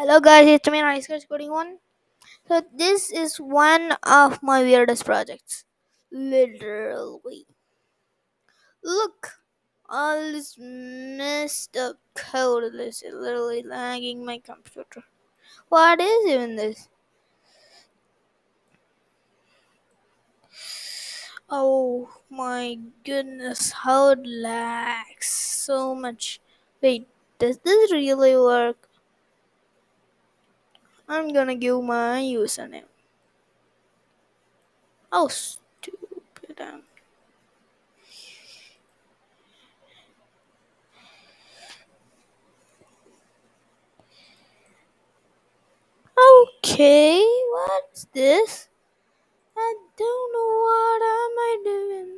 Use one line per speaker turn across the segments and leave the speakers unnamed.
Hello guys, it's me Nice Coding One. So this is one of my weirdest projects. Literally. Look, all this messed up code is literally lagging my computer. What is even this? Oh my goodness, how it lags so much. Wait, does this really work? I'm gonna give my username. Oh stupid. Okay, what's this? I don't know what am I doing.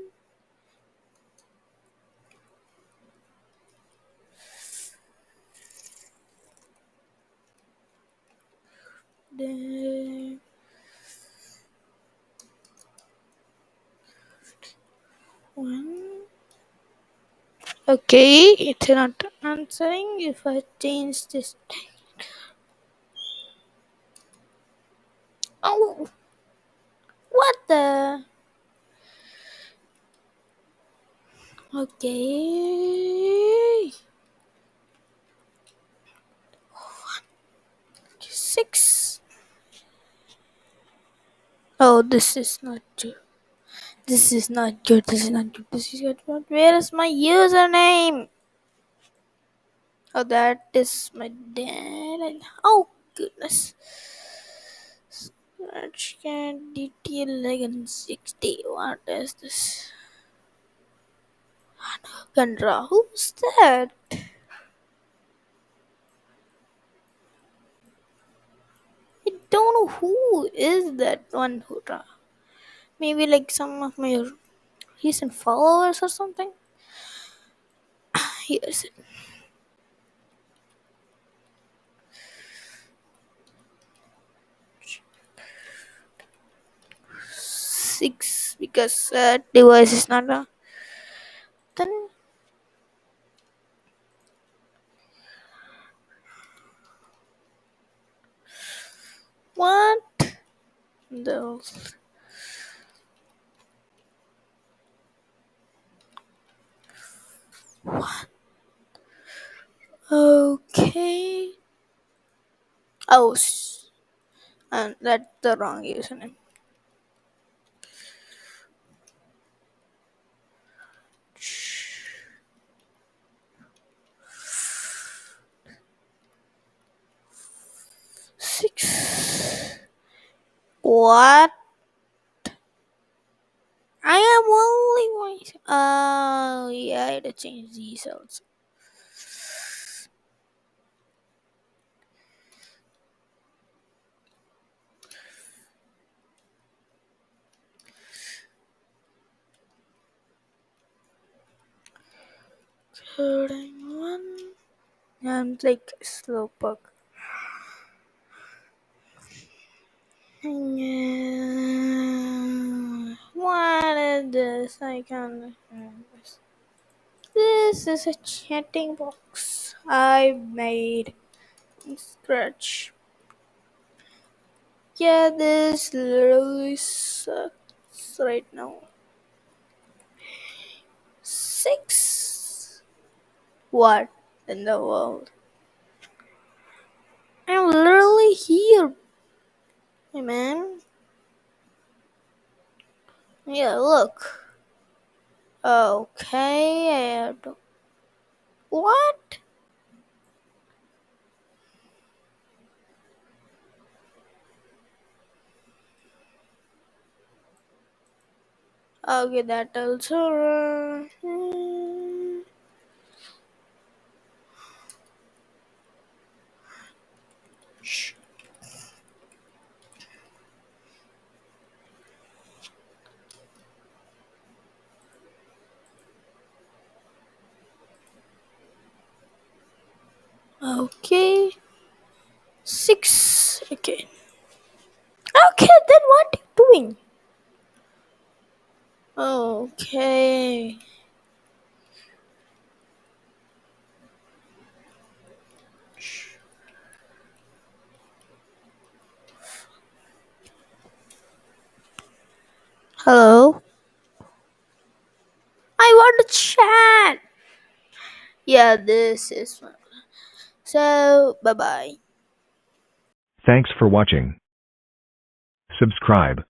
The one. Okay, it's not answering. If I change this. Oh, what the? Okay. Six. Oh, this is not good. This is not good. This is not good. This is good. Where is my username? Oh, that is my dad. Oh, goodness. Scratch can detail Legend 60. What is this? Gandra. Who's that? I don't know who is that one who maybe like some of my recent followers or something. Here's it. Six because device is not a then what the okay. Oh and that's the wrong username. 6. What? I am only one. Oh, yeah, I had to change these also. Coding one. I'm like slowpoke. What is this? I can't understand this. This is a chatting box I made from scratch. Yeah, this literally sucks right now. 6. What in the world? I'm literally here, hey man. Yeah, look. Okay, I have to. What? Okay, that also. Okay, 6. Okay. Okay, then what are you doing? Okay. on the chat. Yeah, this is one. So bye bye.
Thanks for watching. Subscribe.